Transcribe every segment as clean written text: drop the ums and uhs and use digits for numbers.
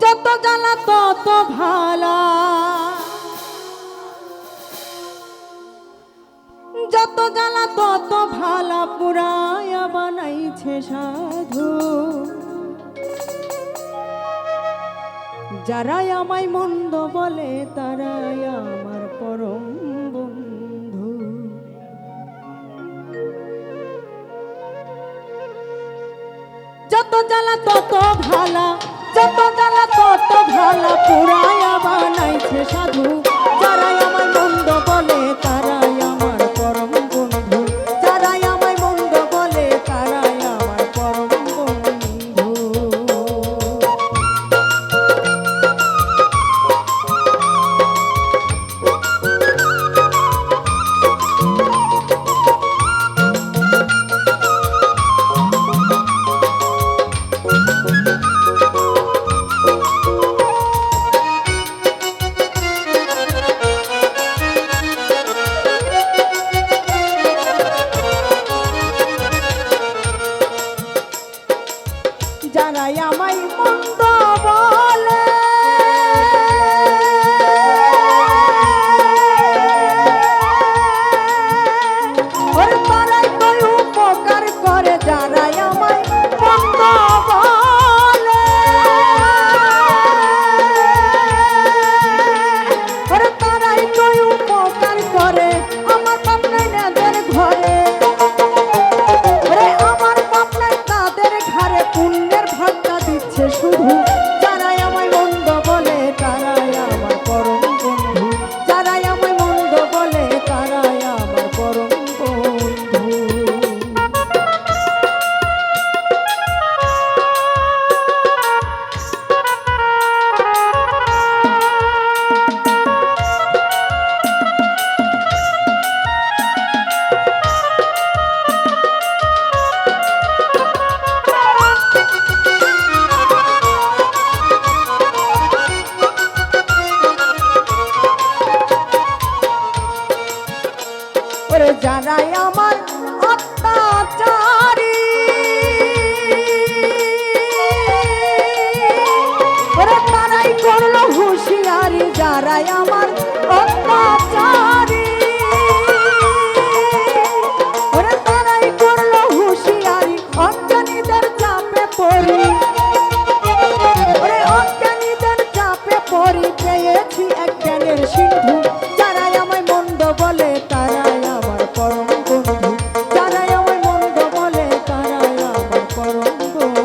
যত জ্বালা তত ভালা, যত জ্বালা তত ভালা পুরায়া বানাইছে সাধু। যারাই আমায় মন্দ বলে তারাই আমার পরম বন্ধু। যত জ্বালা তত ভালা, যত জ্বালা তত ভালা পুরায়া বানাইছে সাধু। যারাই আমায় মন্দ বলে তারাই আমার পরম বন্ধু। যারাই আমায় মন্দ বলে তারাই আমার পরম বন্ধু। যারাই আমায় মন্দ বলে ওর তারাই তো উপকার করে। যারাই আমায় মন্দ বলে ওর তারাই তো উপকার করে। আমার বাপ নাই এদের ঘরে, আমার বাপ নাই তাদের ঘরে পুণ্যের ভাগটা দিচ্ছে শুধু। যারাই আমায় মন্দ বলে তারাই আমার পরম বন্ধু। যারাই আমায় মন্দ বলে তারাই আমার পরম বন্ধু। যারাই আমার অত্যাচারী ওরে তারাই করলো হুঁশিয়ারি। যারাই আমার অত্যাচারী ওরে তারাই করলো হুঁশিয়ারি। অজ্ঞানীদের চাপে পড়ি ওরে অজ্ঞানীদের চাপে পড়ি পেয়েছি এক জ্ঞানের সিন্ধু। যারাই আমায় মন্দ বলে তারাই আমার পরম বন্ধু। যারাই আমায় মন্দ বলে তারাই আমার পরম বন্ধু।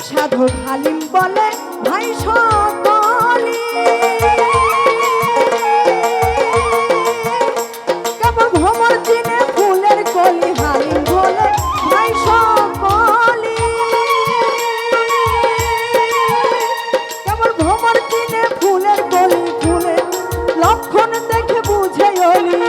সাধু হালিম বলে ভাই সকলি কেবল ভ্রমর চিনে ফুলের কলি। হালিম বলে ভাই সকলি কেবল ভ্রমর চিনে ফুলের কলি। ফুলের লক্ষণ দেখে বুঝে অলি।